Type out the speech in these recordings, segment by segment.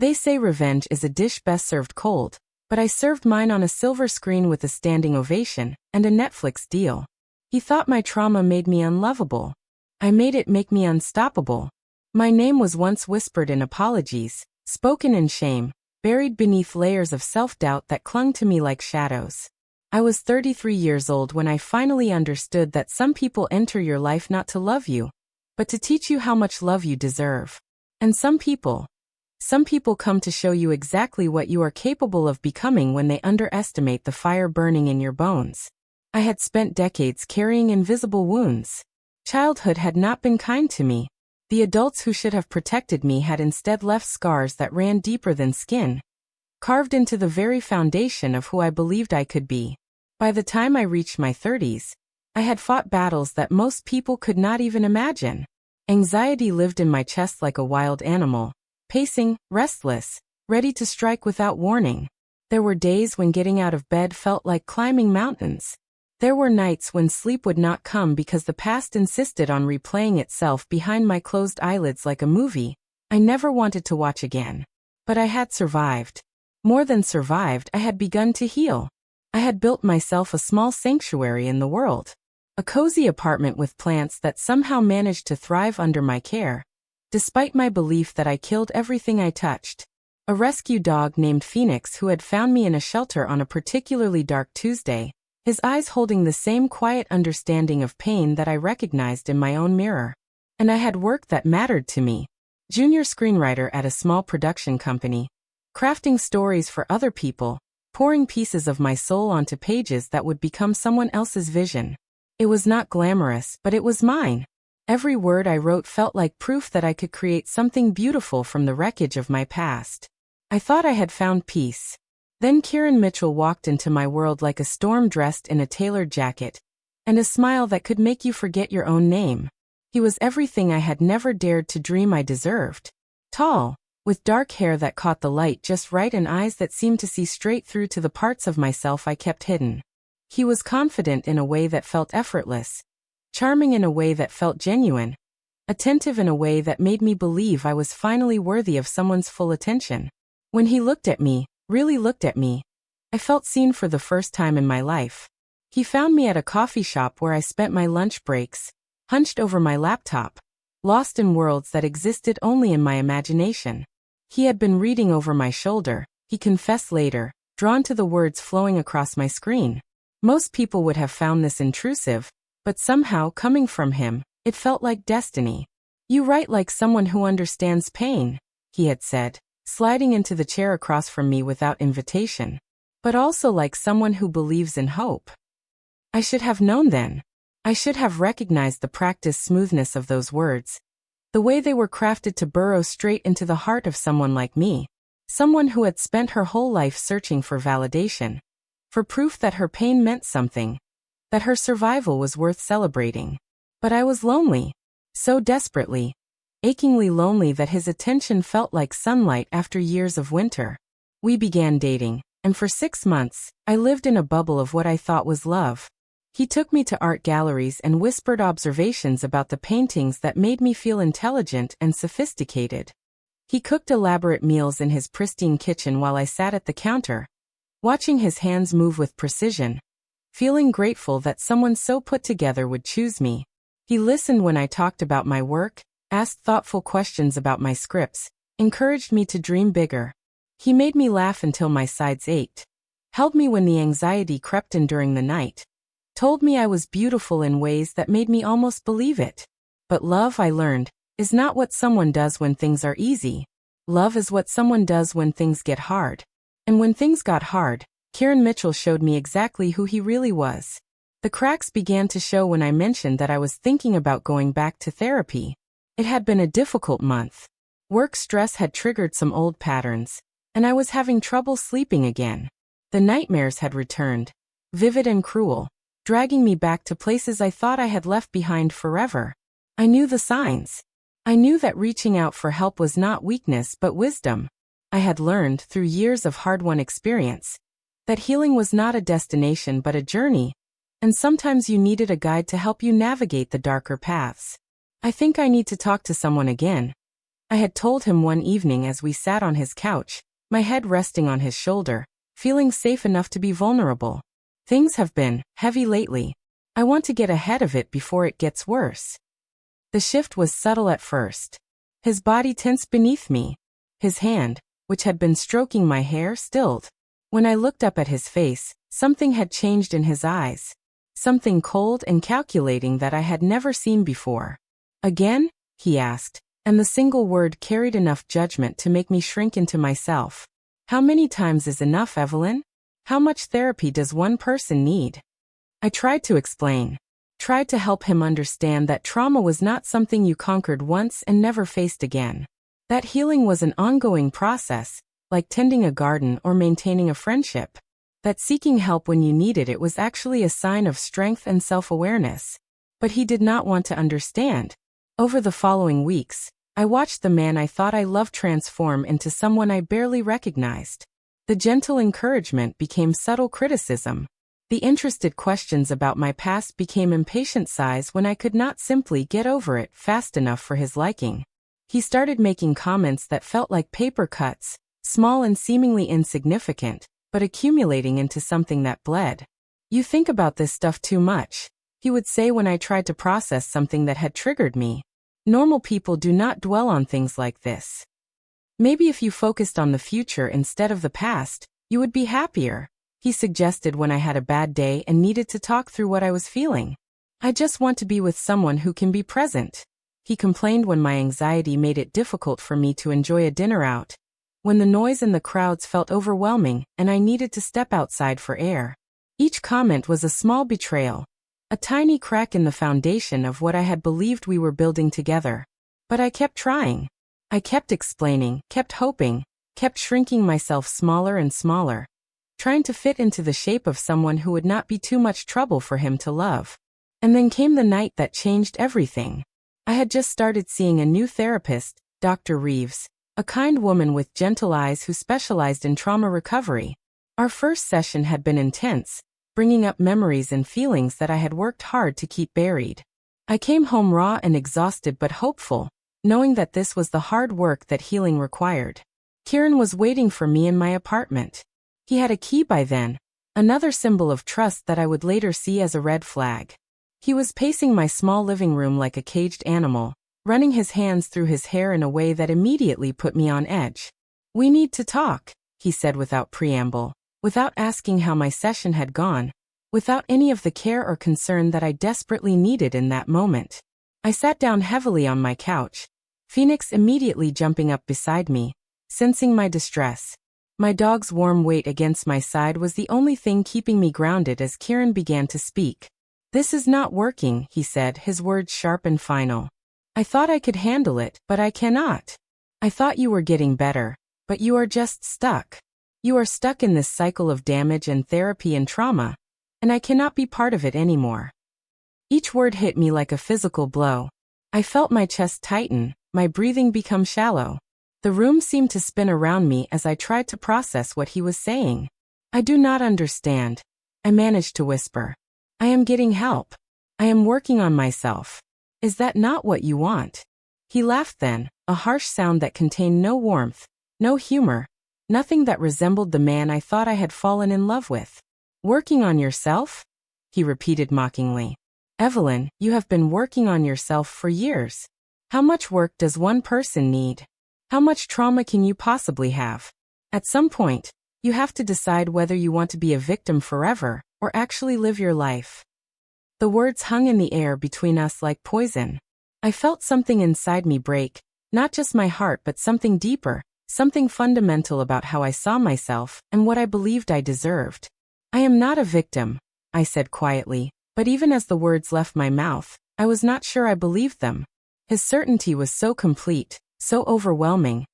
They say revenge is a dish best served cold, but I served mine on a silver screen with a standing ovation and a Netflix deal. He thought my trauma made me unlovable. I made it make me unstoppable. My name was once whispered in apologies, spoken in shame, buried beneath layers of self-doubt that clung to me like shadows. I was 33 years old when I finally understood that some people enter your life not to love you, but to teach you how much love you deserve. And some people come to show you exactly what you are capable of becoming when they underestimate the fire burning in your bones. I had spent decades carrying invisible wounds. Childhood had not been kind to me. The adults who should have protected me had instead left scars that ran deeper than skin, carved into the very foundation of who I believed I could be. By the time I reached my 30s, I had fought battles that most people could not even imagine. Anxiety lived in my chest like a wild animal, pacing, restless, ready to strike without warning. There were days when getting out of bed felt like climbing mountains. There were nights when sleep would not come because the past insisted on replaying itself behind my closed eyelids like a movie I never wanted to watch again. But I had survived. More than survived, I had begun to heal. I had built myself a small sanctuary in the world. A cozy apartment with plants that somehow managed to thrive under my care, despite my belief that I killed everything I touched. A rescue dog named Phoenix who had found me in a shelter on a particularly dark Tuesday, his eyes holding the same quiet understanding of pain that I recognized in my own mirror. And I had work that mattered to me. Junior screenwriter at a small production company, crafting stories for other people, pouring pieces of my soul onto pages that would become someone else's vision. It was not glamorous, but it was mine. Every word I wrote felt like proof that I could create something beautiful from the wreckage of my past. I thought I had found peace. Then Kieran Mitchell walked into my world like a storm dressed in a tailored jacket, and a smile that could make you forget your own name. He was everything I had never dared to dream I deserved. Tall, with dark hair that caught the light just right and eyes that seemed to see straight through to the parts of myself I kept hidden. He was confident in a way that felt effortless, charming in a way that felt genuine, attentive in a way that made me believe I was finally worthy of someone's full attention. When he looked at me, really looked at me, I felt seen for the first time in my life. He found me at a coffee shop where I spent my lunch breaks, hunched over my laptop, lost in worlds that existed only in my imagination. He had been reading over my shoulder, he confessed later, drawn to the words flowing across my screen. Most people would have found this intrusive, but somehow, coming from him, it felt like destiny. "You write like someone who understands pain," he had said, sliding into the chair across from me without invitation. "But also like someone who believes in hope." I should have known then. I should have recognized the practiced smoothness of those words, the way they were crafted to burrow straight into the heart of someone like me, someone who had spent her whole life searching for validation, for proof that her pain meant something, that her survival was worth celebrating. But I was lonely, so desperately, achingly lonely that his attention felt like sunlight after years of winter. We began dating, and for 6 months, I lived in a bubble of what I thought was love. He took me to art galleries and whispered observations about the paintings that made me feel intelligent and sophisticated. He cooked elaborate meals in his pristine kitchen while I sat at the counter, watching his hands move with precision, feeling grateful that someone so put together would choose me. He listened when I talked about my work, asked thoughtful questions about my scripts, encouraged me to dream bigger. He made me laugh until my sides ached, held me when the anxiety crept in during the night, told me I was beautiful in ways that made me almost believe it. But love, I learned, is not what someone does when things are easy. Love is what someone does when things get hard. And when things got hard, Kieran Mitchell showed me exactly who he really was. The cracks began to show when I mentioned that I was thinking about going back to therapy. It had been a difficult month. Work stress had triggered some old patterns, and I was having trouble sleeping again. The nightmares had returned, vivid and cruel, dragging me back to places I thought I had left behind forever. I knew the signs. I knew that reaching out for help was not weakness but wisdom. I had learned, through years of hard-won experience, that healing was not a destination but a journey, and sometimes you needed a guide to help you navigate the darker paths. "I think I need to talk to someone again," I had told him one evening as we sat on his couch, my head resting on his shoulder, feeling safe enough to be vulnerable. Things have been heavy lately. I want to get ahead of it before it gets worse. The shift was subtle at first. His body tensed beneath me. His hand, which had been stroking my hair, stilled. When I looked up at his face, something had changed in his eyes. Something cold and calculating that I had never seen before. "Again?" he asked, and the single word carried enough judgment to make me shrink into myself. "How many times is enough, Evelyn? How much therapy does one person need?" I tried to explain. Tried to help him understand that trauma was not something you conquered once and never faced again. That healing was an ongoing process, like tending a garden or maintaining a friendship. That seeking help when you needed it was actually a sign of strength and self-awareness. But he did not want to understand. Over the following weeks, I watched the man I thought I loved transform into someone I barely recognized. The gentle encouragement became subtle criticism. The interested questions about my past became impatient sighs when I could not simply get over it fast enough for his liking. He started making comments that felt like paper cuts, small and seemingly insignificant, but accumulating into something that bled. "You think about this stuff too much," he would say when I tried to process something that had triggered me. "Normal people do not dwell on things like this. Maybe if you focused on the future instead of the past, you would be happier," he suggested when I had a bad day and needed to talk through what I was feeling. "I just want to be with someone who can be present," he complained when my anxiety made it difficult for me to enjoy a dinner out, when the noise in the crowds felt overwhelming and I needed to step outside for air. Each comment was a small betrayal, a tiny crack in the foundation of what I had believed we were building together. But I kept trying. I kept explaining, kept hoping, kept shrinking myself smaller and smaller, trying to fit into the shape of someone who would not be too much trouble for him to love. And then came the night that changed everything. I had just started seeing a new therapist, Dr. Reeves, a kind woman with gentle eyes who specialized in trauma recovery. Our first session had been intense, bringing up memories and feelings that I had worked hard to keep buried. I came home raw and exhausted but hopeful, knowing that this was the hard work that healing required. Kieran was waiting for me in my apartment. He had a key by then, another symbol of trust that I would later see as a red flag. He was pacing my small living room like a caged animal, running his hands through his hair in a way that immediately put me on edge. "We need to talk," he said without preamble, without asking how my session had gone, without any of the care or concern that I desperately needed in that moment. I sat down heavily on my couch, Phoenix immediately jumping up beside me, sensing my distress. My dog's warm weight against my side was the only thing keeping me grounded as Kieran began to speak. "This is not working," he said, his words sharp and final. "I thought I could handle it, but I cannot. I thought you were getting better, but you are just stuck. You are stuck in this cycle of damage and therapy and trauma, and I cannot be part of it anymore." Each word hit me like a physical blow. I felt my chest tighten, my breathing become shallow. The room seemed to spin around me as I tried to process what he was saying. "I do not understand," I managed to whisper. "I am getting help. I am working on myself. Is that not what you want?" He laughed then, a harsh sound that contained no warmth, no humor, nothing that resembled the man I thought I had fallen in love with. "Working on yourself?" he repeated mockingly. "Evelyn, you have been working on yourself for years. How much work does one person need? How much trauma can you possibly have? At some point, you have to decide whether you want to be a victim forever or actually live your life." The words hung in the air between us like poison. I felt something inside me break, not just my heart but something deeper, something fundamental about how I saw myself and what I believed I deserved. "I am not a victim," I said quietly, but even as the words left my mouth, I was not sure I believed them. His certainty was so complete, so overwhelming,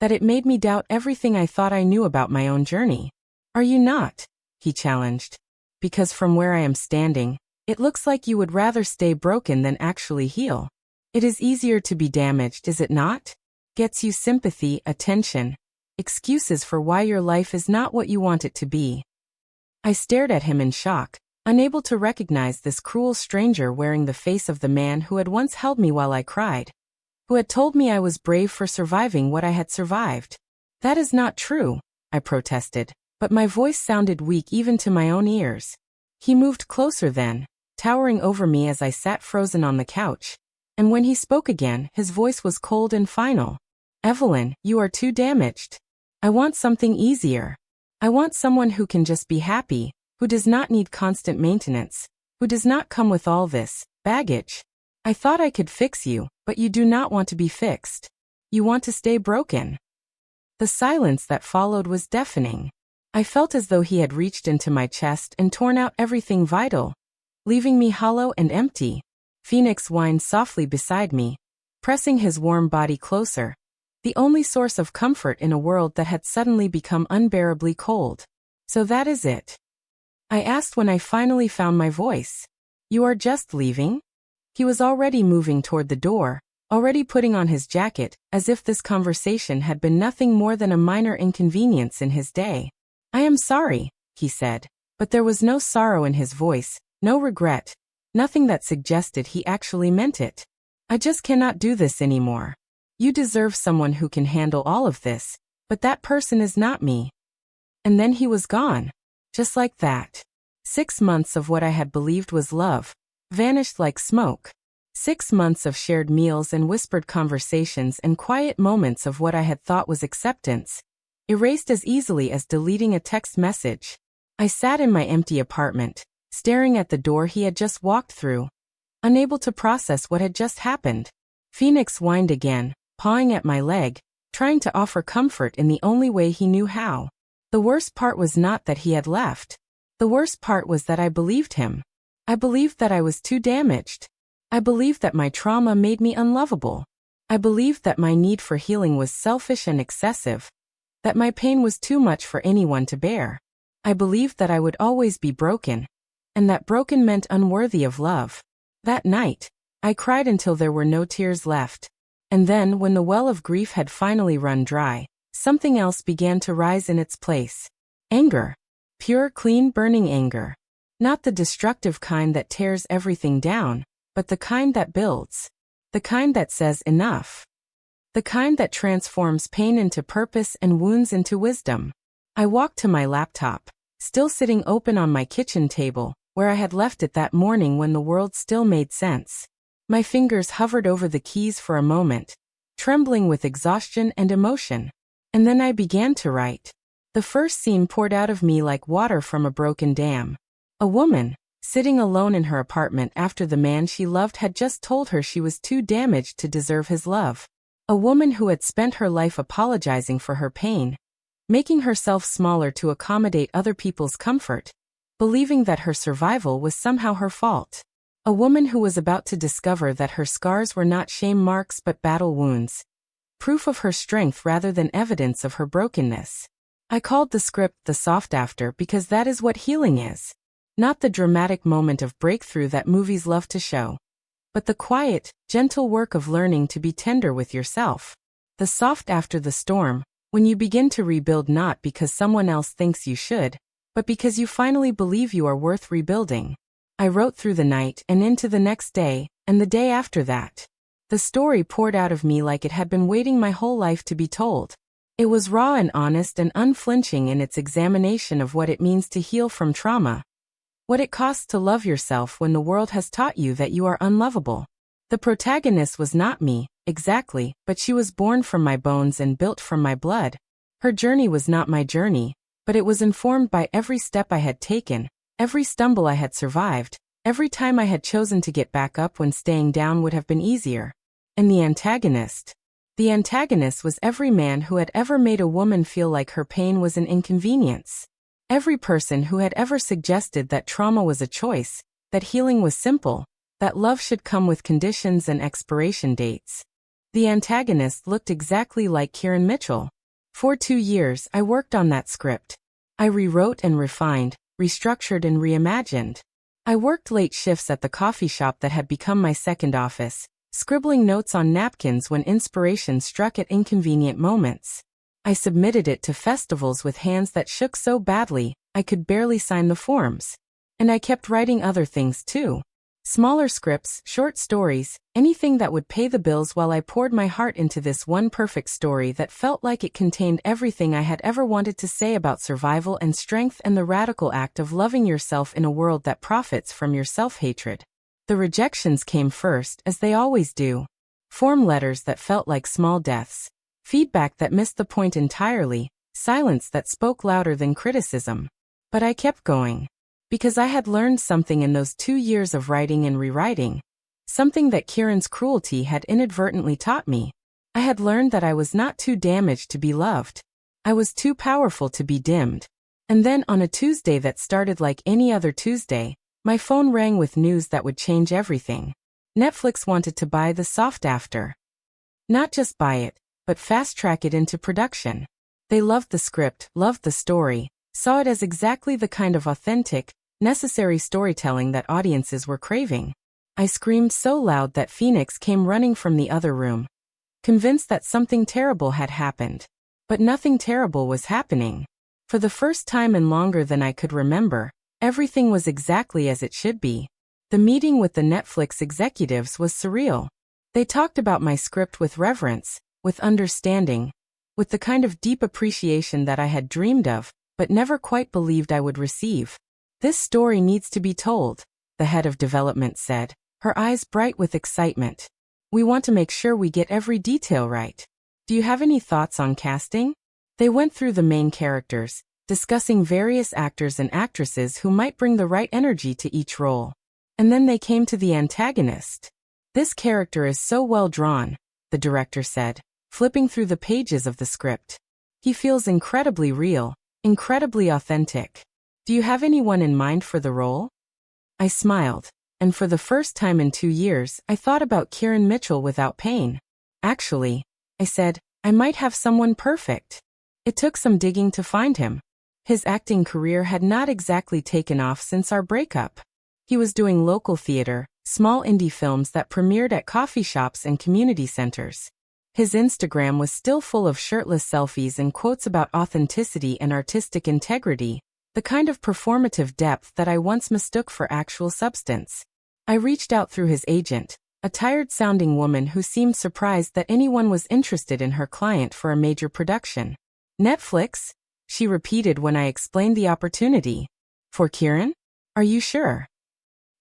that it made me doubt everything I thought I knew about my own journey. "Are you not?" he challenged. "Because from where I am standing, it looks like you would rather stay broken than actually heal. It is easier to be damaged, is it not? Gets you sympathy, attention, excuses for why your life is not what you want it to be." I stared at him in shock, unable to recognize this cruel stranger wearing the face of the man who had once held me while I cried. who had told me I was brave for surviving what I had survived. That is not true, I protested, but my voice sounded weak even to my own ears. He moved closer then, towering over me as I sat frozen on the couch. And when he spoke again, his voice was cold and final. Evelyn, you are too damaged. I want something easier. I want someone who can just be happy, who does not need constant maintenance, who does not come with all this baggage. I thought I could fix you, but you do not want to be fixed. You want to stay broken. The silence that followed was deafening. I felt as though he had reached into my chest and torn out everything vital, leaving me hollow and empty. Phoenix whined softly beside me, pressing his warm body closer, the only source of comfort in a world that had suddenly become unbearably cold. So that is it? I asked when I finally found my voice. You are just leaving? He was already moving toward the door, already putting on his jacket, as if this conversation had been nothing more than a minor inconvenience in his day. I am sorry, he said, but there was no sorrow in his voice, no regret, nothing that suggested he actually meant it. I just cannot do this anymore. You deserve someone who can handle all of this, but that person is not me. And then he was gone. Just like that. 6 months of what I had believed was love vanished like smoke. 6 months of shared meals and whispered conversations and quiet moments of what I had thought was acceptance, erased as easily as deleting a text message. I sat in my empty apartment, staring at the door he had just walked through, unable to process what had just happened. Phoenix whined again, pawing at my leg, trying to offer comfort in the only way he knew how. The worst part was not that he had left. The worst part was that I believed him. I believed that I was too damaged. I believed that my trauma made me unlovable. I believed that my need for healing was selfish and excessive, that my pain was too much for anyone to bear. I believed that I would always be broken, and that broken meant unworthy of love. That night, I cried until there were no tears left. And then, when the well of grief had finally run dry, something else began to rise in its place. Anger. Pure, clean, burning anger. Not the destructive kind that tears everything down, but the kind that builds. The kind that says enough. The kind that transforms pain into purpose and wounds into wisdom. I walked to my laptop, still sitting open on my kitchen table, where I had left it that morning when the world still made sense. My fingers hovered over the keys for a moment, trembling with exhaustion and emotion. And then I began to write. The first scene poured out of me like water from a broken dam. A woman, sitting alone in her apartment after the man she loved had just told her she was too damaged to deserve his love. A woman who had spent her life apologizing for her pain, making herself smaller to accommodate other people's comfort, believing that her survival was somehow her fault. A woman who was about to discover that her scars were not shame marks but battle wounds, proof of her strength rather than evidence of her brokenness. I called the script the soft after because that is what healing is. Not the dramatic moment of breakthrough that movies love to show, but the quiet, gentle work of learning to be tender with yourself. The soft after the storm, when you begin to rebuild not because someone else thinks you should, but because you finally believe you are worth rebuilding. I wrote through the night and into the next day, and the day after that. The story poured out of me like it had been waiting my whole life to be told. It was raw and honest and unflinching in its examination of what it means to heal from trauma. What it costs to love yourself when the world has taught you that you are unlovable. The protagonist was not me, exactly, but she was born from my bones and built from my blood. Her journey was not my journey, but it was informed by every step I had taken, every stumble I had survived, every time I had chosen to get back up when staying down would have been easier. And the antagonist? The antagonist was every man who had ever made a woman feel like her pain was an inconvenience. Every person who had ever suggested that trauma was a choice, that healing was simple, that love should come with conditions and expiration dates. The antagonist looked exactly like Kieran Mitchell. For 2 years I worked on that script. I rewrote and refined, restructured and reimagined. I worked late shifts at the coffee shop that had become my second office, scribbling notes on napkins when inspiration struck at inconvenient moments. I submitted it to festivals with hands that shook so badly, I could barely sign the forms. And I kept writing other things too. Smaller scripts, short stories, anything that would pay the bills while I poured my heart into this one perfect story that felt like it contained everything I had ever wanted to say about survival and strength and the radical act of loving yourself in a world that profits from your self-hatred. The rejections came first, as they always do. Form letters that felt like small deaths. Feedback that missed the point entirely. Silence that spoke louder than criticism. But I kept going. Because I had learned something in those 2 years of writing and rewriting. Something that Kieran's cruelty had inadvertently taught me. I had learned that I was not too damaged to be loved. I was too powerful to be dimmed. And then on a Tuesday that started like any other Tuesday, my phone rang with news that would change everything. Netflix wanted to buy The Soft After. Not just buy it, but fast-track it into production. They loved the script, loved the story, saw it as exactly the kind of authentic, necessary storytelling that audiences were craving. I screamed so loud that Phoenix came running from the other room, convinced that something terrible had happened. But nothing terrible was happening. For the first time in longer than I could remember, everything was exactly as it should be. The meeting with the Netflix executives was surreal. They talked about my script with reverence, with understanding, with the kind of deep appreciation that I had dreamed of, but never quite believed I would receive. "This story needs to be told," the head of development said, her eyes bright with excitement. "We want to make sure we get every detail right. Do you have any thoughts on casting?" They went through the main characters, discussing various actors and actresses who might bring the right energy to each role. And then they came to the antagonist. "This character is so well drawn," the director said, flipping through the pages of the script. "He feels incredibly real, incredibly authentic. Do you have anyone in mind for the role?" I smiled, and for the first time in 2 years, I thought about Kieran Mitchell without pain. "Actually," I said, "I might have someone perfect." It took some digging to find him. His acting career had not exactly taken off since our breakup. He was doing local theater, small indie films that premiered at coffee shops and community centers. His Instagram was still full of shirtless selfies and quotes about authenticity and artistic integrity, the kind of performative depth that I once mistook for actual substance. I reached out through his agent, a tired-sounding woman who seemed surprised that anyone was interested in her client for a major production. "Netflix?" she repeated when I explained the opportunity. "For Kieran? Are you sure?"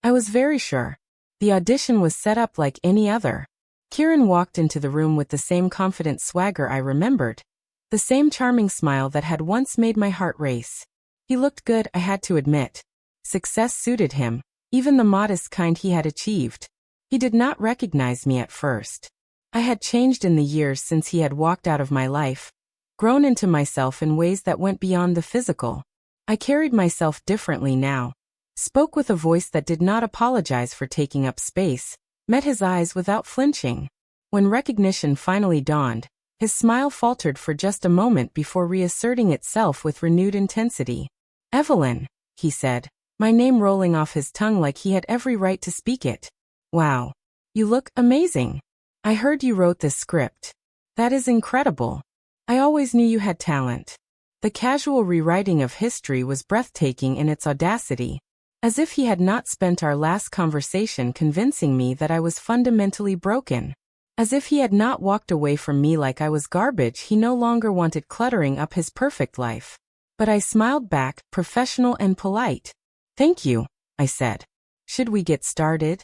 I was very sure. The audition was set up like any other. Kieran walked into the room with the same confident swagger I remembered, the same charming smile that had once made my heart race. He looked good, I had to admit. Success suited him, even the modest kind he had achieved. He did not recognize me at first. I had changed in the years since he had walked out of my life, grown into myself in ways that went beyond the physical. I carried myself differently now, spoke with a voice that did not apologize for taking up space, met his eyes without flinching. When recognition finally dawned, his smile faltered for just a moment before reasserting itself with renewed intensity. "Evelyn," he said, my name rolling off his tongue like he had every right to speak it. "Wow. You look amazing. I heard you wrote this script. That is incredible. I always knew you had talent." The casual rewriting of history was breathtaking in its audacity. As if he had not spent our last conversation convincing me that I was fundamentally broken. As if he had not walked away from me like I was garbage he no longer wanted cluttering up his perfect life. But I smiled back, professional and polite. "Thank you," I said. "Should we get started?"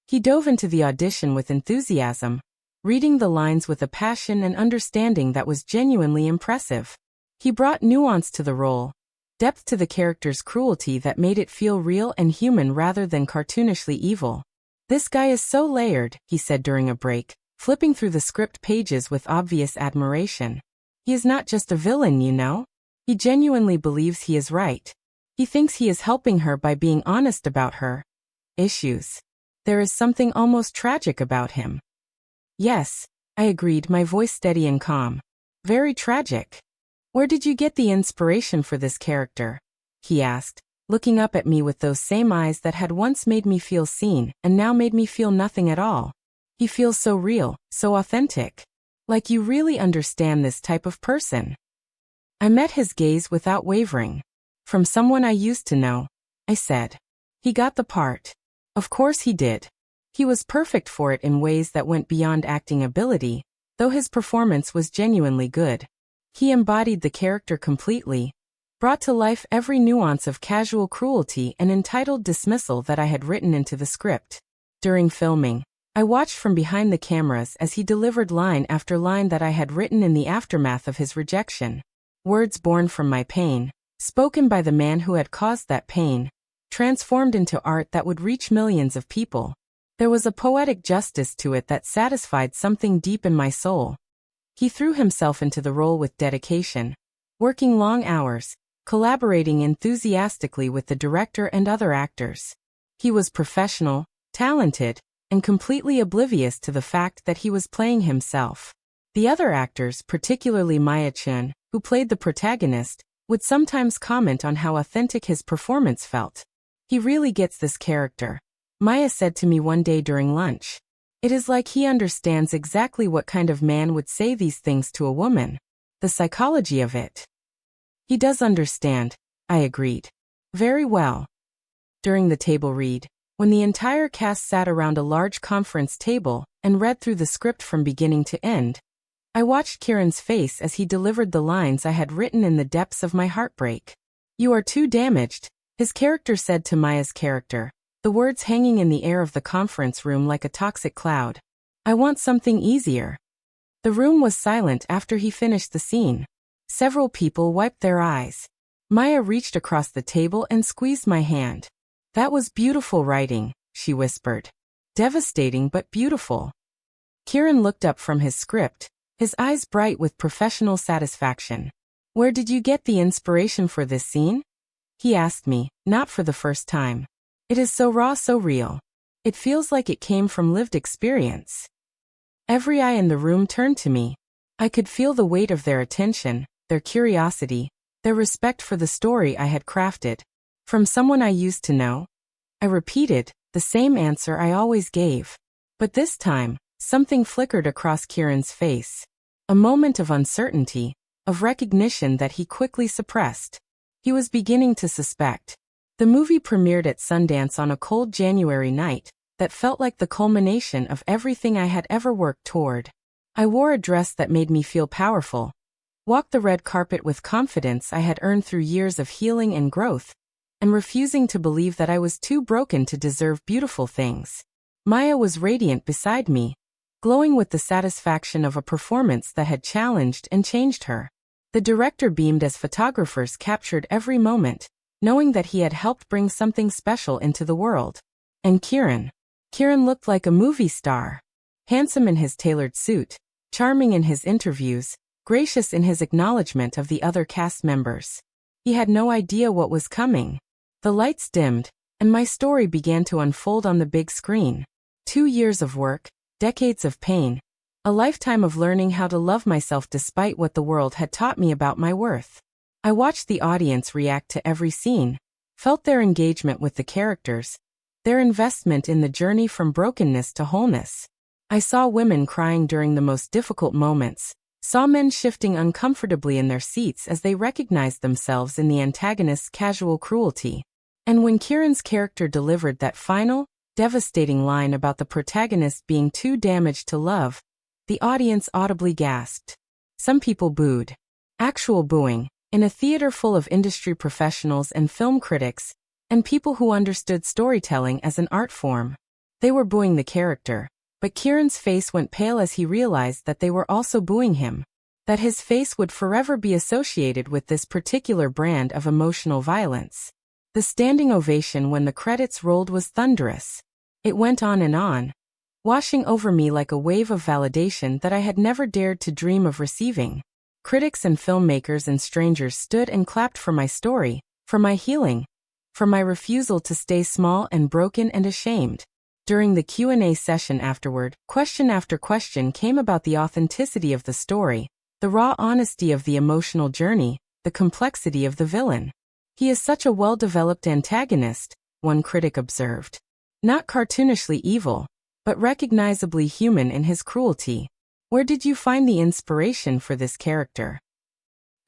He dove into the audition with enthusiasm, reading the lines with a passion and understanding that was genuinely impressive. He brought nuance to the role, depth to the character's cruelty that made it feel real and human rather than cartoonishly evil. "This guy is so layered," he said during a break, flipping through the script pages with obvious admiration. "He is not just a villain, you know. He genuinely believes he is right. He thinks he is helping her by being honest about her issues. There is something almost tragic about him." "Yes," I agreed, my voice steady and calm. "Very tragic." "Where did you get the inspiration for this character?" he asked, looking up at me with those same eyes that had once made me feel seen and now made me feel nothing at all. "He feels so real, so authentic. Like you really understand this type of person." I met his gaze without wavering. "From someone I used to know," I said. "He got the part." Of course he did. He was perfect for it in ways that went beyond acting ability, though his performance was genuinely good. He embodied the character completely, brought to life every nuance of casual cruelty and entitled dismissal that I had written into the script. During filming, I watched from behind the cameras as he delivered line after line that I had written in the aftermath of his rejection. Words born from my pain, spoken by the man who had caused that pain, transformed into art that would reach millions of people. There was a poetic justice to it that satisfied something deep in my soul. He threw himself into the role with dedication, working long hours, collaborating enthusiastically with the director and other actors. He was professional, talented, and completely oblivious to the fact that he was playing himself. The other actors, particularly Maya Chun, who played the protagonist, would sometimes comment on how authentic his performance felt. "He really gets this character," Maya said to me one day during lunch. "It is like he understands exactly what kind of man would say these things to a woman. The psychology of it." "He does understand," I agreed. "Very well." During the table read, when the entire cast sat around a large conference table and read through the script from beginning to end, I watched Kieran's face as he delivered the lines I had written in the depths of my heartbreak. "You are too damaged," his character said to Maya's character, the words hanging in the air of the conference room like a toxic cloud. "I want something easier." The room was silent after he finished the scene. Several people wiped their eyes. Maya reached across the table and squeezed my hand. "That was beautiful writing," she whispered. "Devastating but beautiful." Kieran looked up from his script, his eyes bright with professional satisfaction. "Where did you get the inspiration for this scene?" he asked me, not for the first time. "It is so raw, so real. It feels like it came from lived experience." Every eye in the room turned to me. I could feel the weight of their attention, their curiosity, their respect for the story I had crafted. "From someone I used to know?" I repeated, the same answer I always gave. But this time, something flickered across Kieran's face. A moment of uncertainty, of recognition that he quickly suppressed. He was beginning to suspect. The movie premiered at Sundance on a cold January night that felt like the culmination of everything I had ever worked toward. I wore a dress that made me feel powerful, walked the red carpet with confidence I had earned through years of healing and growth, and refusing to believe that I was too broken to deserve beautiful things. Maya was radiant beside me, glowing with the satisfaction of a performance that had challenged and changed her. The director beamed as photographers captured every moment, knowing that he had helped bring something special into the world. And Kieran looked like a movie star. Handsome in his tailored suit, charming in his interviews, gracious in his acknowledgement of the other cast members. He had no idea what was coming. The lights dimmed, and my story began to unfold on the big screen. 2 years of work, decades of pain, a lifetime of learning how to love myself despite what the world had taught me about my worth. I watched the audience react to every scene, felt their engagement with the characters, their investment in the journey from brokenness to wholeness. I saw women crying during the most difficult moments, saw men shifting uncomfortably in their seats as they recognized themselves in the antagonist's casual cruelty. And when Kieran's character delivered that final, devastating line about the protagonist being too damaged to love, the audience audibly gasped. Some people booed. Actual booing, in a theater full of industry professionals and film critics, and people who understood storytelling as an art form. They were booing the character, but Kieran's face went pale as he realized that they were also booing him, that his face would forever be associated with this particular brand of emotional violence. The standing ovation when the credits rolled was thunderous. It went on, washing over me like a wave of validation that I had never dared to dream of receiving. Critics and filmmakers and strangers stood and clapped for my story, for my healing, for my refusal to stay small and broken and ashamed. During the Q&A session afterward, question after question came about the authenticity of the story, the raw honesty of the emotional journey, the complexity of the villain. "He is such a well-developed antagonist," one critic observed. "Not cartoonishly evil, but recognizably human in his cruelty. Where did you find the inspiration for this character?"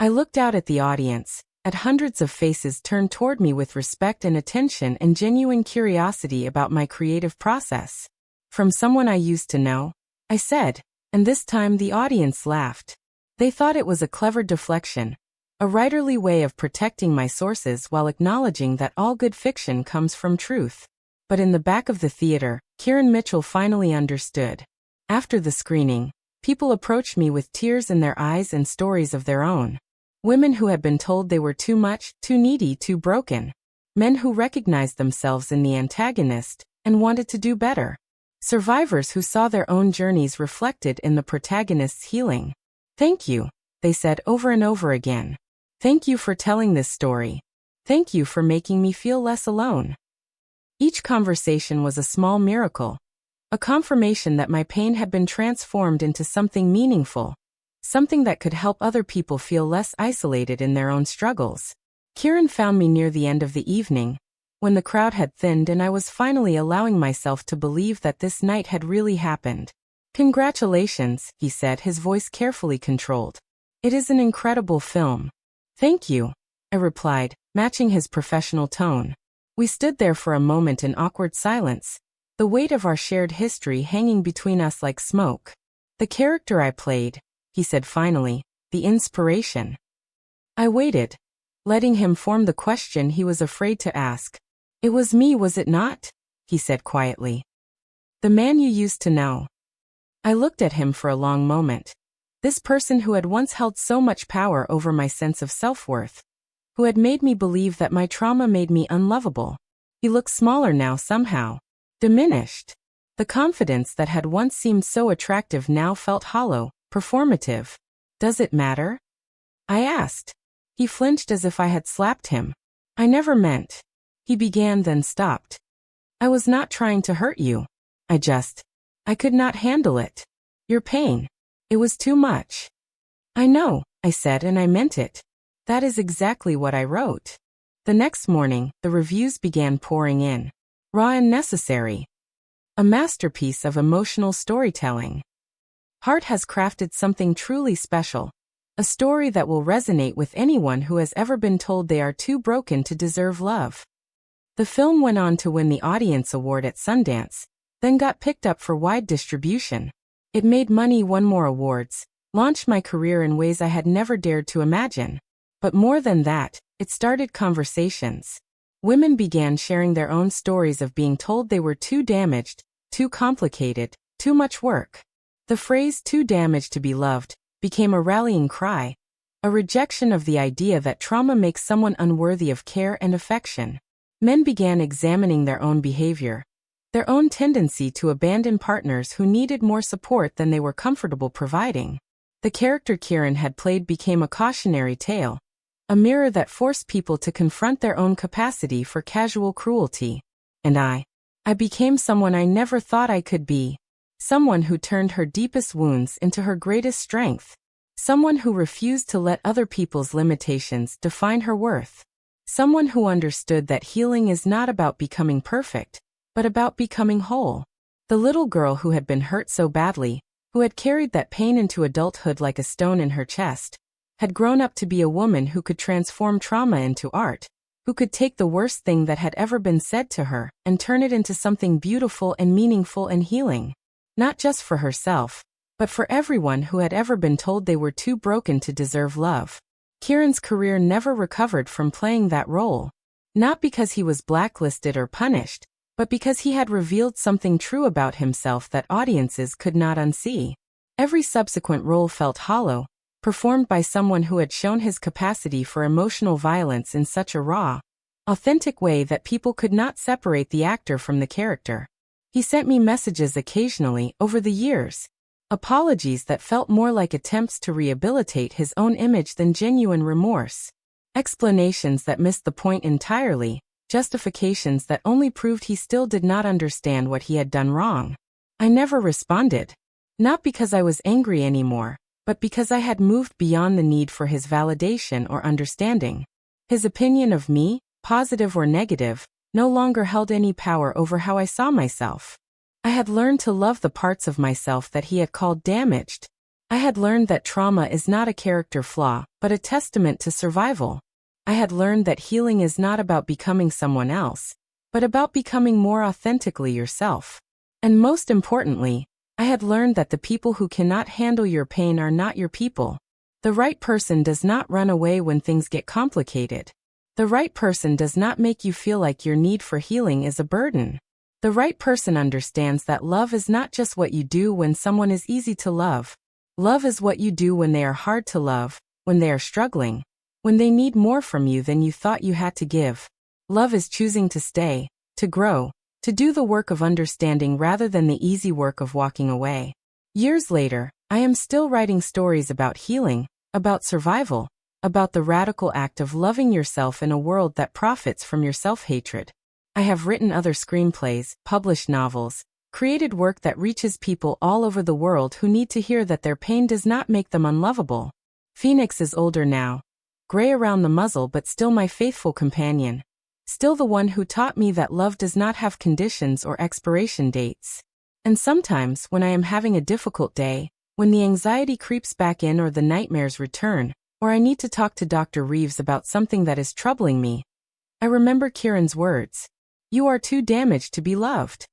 I looked out at the audience, at hundreds of faces turned toward me with respect and attention and genuine curiosity about my creative process. From someone I used to know, I said, and this time the audience laughed. They thought it was a clever deflection, a writerly way of protecting my sources while acknowledging that all good fiction comes from truth. But in the back of the theater, Kieran Mitchell finally understood. After the screening, people approached me with tears in their eyes and stories of their own. Women who had been told they were too much, too needy, too broken. Men who recognized themselves in the antagonist and wanted to do better. Survivors who saw their own journeys reflected in the protagonist's healing. "Thank you," they said over and over again. "Thank you for telling this story. Thank you for making me feel less alone." Each conversation was a small miracle, a confirmation that my pain had been transformed into something meaningful, something that could help other people feel less isolated in their own struggles. Kieran found me near the end of the evening, when the crowd had thinned and I was finally allowing myself to believe that this night had really happened. "Congratulations," he said, his voice carefully controlled. "It is an incredible film." "Thank you," I replied, matching his professional tone. We stood there for a moment in awkward silence, the weight of our shared history hanging between us like smoke. "The character I played," he said finally, "the inspiration." I waited, letting him form the question he was afraid to ask. "It was me, was it not?" he said quietly. "The man you used to know." I looked at him for a long moment. This person who had once held so much power over my sense of self-worth, who had made me believe that my trauma made me unlovable. He looked smaller now somehow, diminished. The confidence that had once seemed so attractive now felt hollow, performative. "Does it matter?" I asked. He flinched as if I had slapped him. "I never meant," he began, then stopped. "I was not trying to hurt you. I could not handle it. Your pain. It was too much." "I know," I said, and I meant it. That is exactly what I wrote. The next morning, the reviews began pouring in. Raw and necessary. A masterpiece of emotional storytelling. Hart has crafted something truly special. A story that will resonate with anyone who has ever been told they are too broken to deserve love. The film went on to win the Audience Award at Sundance, then got picked up for wide distribution. It made money, won more awards, launched my career in ways I had never dared to imagine. But more than that, it started conversations. Women began sharing their own stories of being told they were too damaged, too complicated, too much work. The phrase "too damaged to be loved" became a rallying cry, a rejection of the idea that trauma makes someone unworthy of care and affection. Men began examining their own behavior, their own tendency to abandon partners who needed more support than they were comfortable providing. The character Kieran had played became a cautionary tale, a mirror that forced people to confront their own capacity for casual cruelty. And I became someone I never thought I could be. Someone who turned her deepest wounds into her greatest strength. Someone who refused to let other people's limitations define her worth. Someone who understood that healing is not about becoming perfect, but about becoming whole. The little girl who had been hurt so badly, who had carried that pain into adulthood like a stone in her chest, had grown up to be a woman who could transform trauma into art, who could take the worst thing that had ever been said to her and turn it into something beautiful and meaningful and healing. Not just for herself, but for everyone who had ever been told they were too broken to deserve love. Kieran's career never recovered from playing that role. Not because he was blacklisted or punished, but because he had revealed something true about himself that audiences could not unsee. Every subsequent role felt hollow, performed by someone who had shown his capacity for emotional violence in such a raw, authentic way that people could not separate the actor from the character. He sent me messages occasionally over the years, apologies that felt more like attempts to rehabilitate his own image than genuine remorse, explanations that missed the point entirely, justifications that only proved he still did not understand what he had done wrong. I never responded. Not because I was angry anymore, but because I had moved beyond the need for his validation or understanding. His opinion of me, positive or negative, no longer held any power over how I saw myself. I had learned to love the parts of myself that he had called damaged. I had learned that trauma is not a character flaw, but a testament to survival. I had learned that healing is not about becoming someone else, but about becoming more authentically yourself. And most importantly, I had learned that the people who cannot handle your pain are not your people. The right person does not run away when things get complicated. The right person does not make you feel like your need for healing is a burden. The right person understands that love is not just what you do when someone is easy to love. Love is what you do when they are hard to love, when they are struggling, when they need more from you than you thought you had to give. Love is choosing to stay, to grow, to do the work of understanding rather than the easy work of walking away. Years later, I am still writing stories about healing, about survival, about the radical act of loving yourself in a world that profits from your self-hatred. I have written other screenplays, published novels, created work that reaches people all over the world who need to hear that their pain does not make them unlovable. Phoenix is older now, gray around the muzzle but still my faithful companion. Still the one who taught me that love does not have conditions or expiration dates. And sometimes, when I am having a difficult day, when the anxiety creeps back in or the nightmares return, or I need to talk to Dr. Reeves about something that is troubling me, I remember Kieran's words, "You are too damaged to be loved."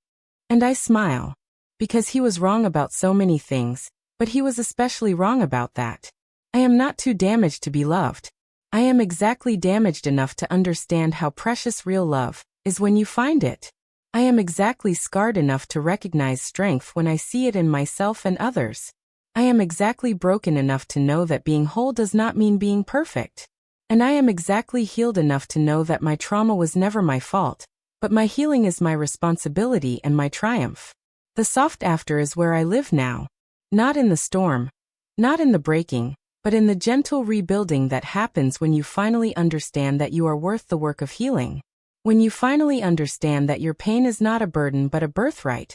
And I smile. Because he was wrong about so many things, but he was especially wrong about that. I am not too damaged to be loved. I am exactly damaged enough to understand how precious real love is when you find it. I am exactly scarred enough to recognize strength when I see it in myself and others. I am exactly broken enough to know that being whole does not mean being perfect. And I am exactly healed enough to know that my trauma was never my fault, but my healing is my responsibility and my triumph. The soft after is where I live now. Not in the storm, not in the breaking, but in the gentle rebuilding that happens when you finally understand that you are worth the work of healing. When you finally understand that your pain is not a burden but a birthright,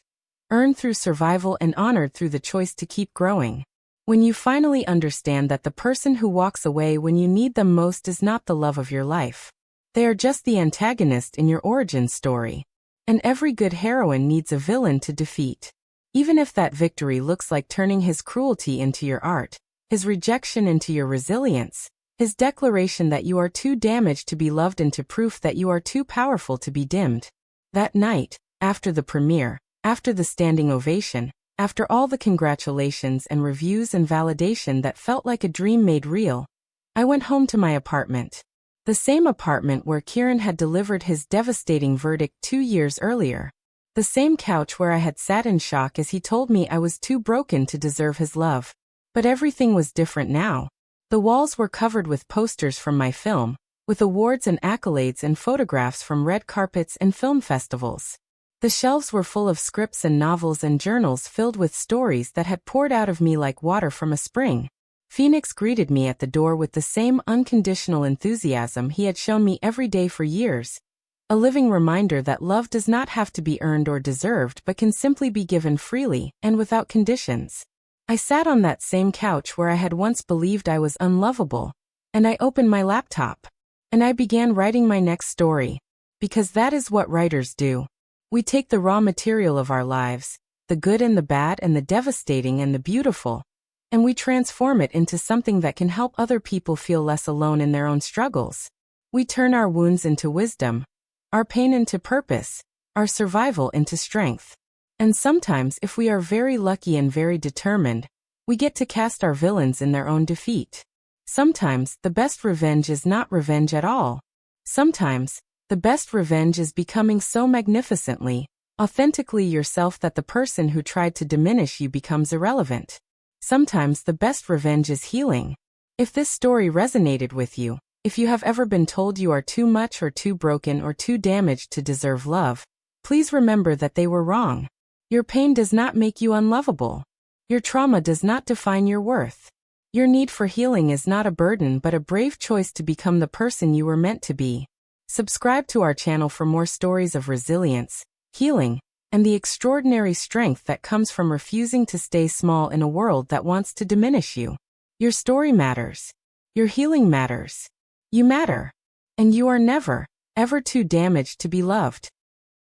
earned through survival and honored through the choice to keep growing. When you finally understand that the person who walks away when you need them most is not the love of your life. They are just the antagonist in your origin story. And every good heroine needs a villain to defeat. Even if that victory looks like turning his cruelty into your art, his rejection into your resilience, his declaration that you are too damaged to be loved into proof that you are too powerful to be dimmed. That night, after the premiere, after the standing ovation, after all the congratulations and reviews and validation that felt like a dream made real, I went home to my apartment. The same apartment where Kieran had delivered his devastating verdict 2 years earlier. The same couch where I had sat in shock as he told me I was too broken to deserve his love. But everything was different now. The walls were covered with posters from my film, with awards and accolades and photographs from red carpets and film festivals. The shelves were full of scripts and novels and journals filled with stories that had poured out of me like water from a spring. Phoenix greeted me at the door with the same unconditional enthusiasm he had shown me every day for years. A living reminder that love does not have to be earned or deserved but can simply be given freely and without conditions. I sat on that same couch where I had once believed I was unlovable, and I opened my laptop. And I began writing my next story. Because that is what writers do. We take the raw material of our lives, the good and the bad and the devastating and the beautiful, and we transform it into something that can help other people feel less alone in their own struggles. We turn our wounds into wisdom, our pain into purpose, our survival into strength. And sometimes, if we are very lucky and very determined, we get to cast our villains in their own defeat. Sometimes, the best revenge is not revenge at all. Sometimes, the best revenge is becoming so magnificently, authentically yourself that the person who tried to diminish you becomes irrelevant. Sometimes the best revenge is healing. If this story resonated with you, if you have ever been told you are too much or too broken or too damaged to deserve love, please remember that they were wrong. Your pain does not make you unlovable. Your trauma does not define your worth. Your need for healing is not a burden but a brave choice to become the person you were meant to be. Subscribe to our channel for more stories of resilience, healing, and the extraordinary strength that comes from refusing to stay small in a world that wants to diminish you. Your story matters. Your healing matters. You matter. And you are never, ever too damaged to be loved.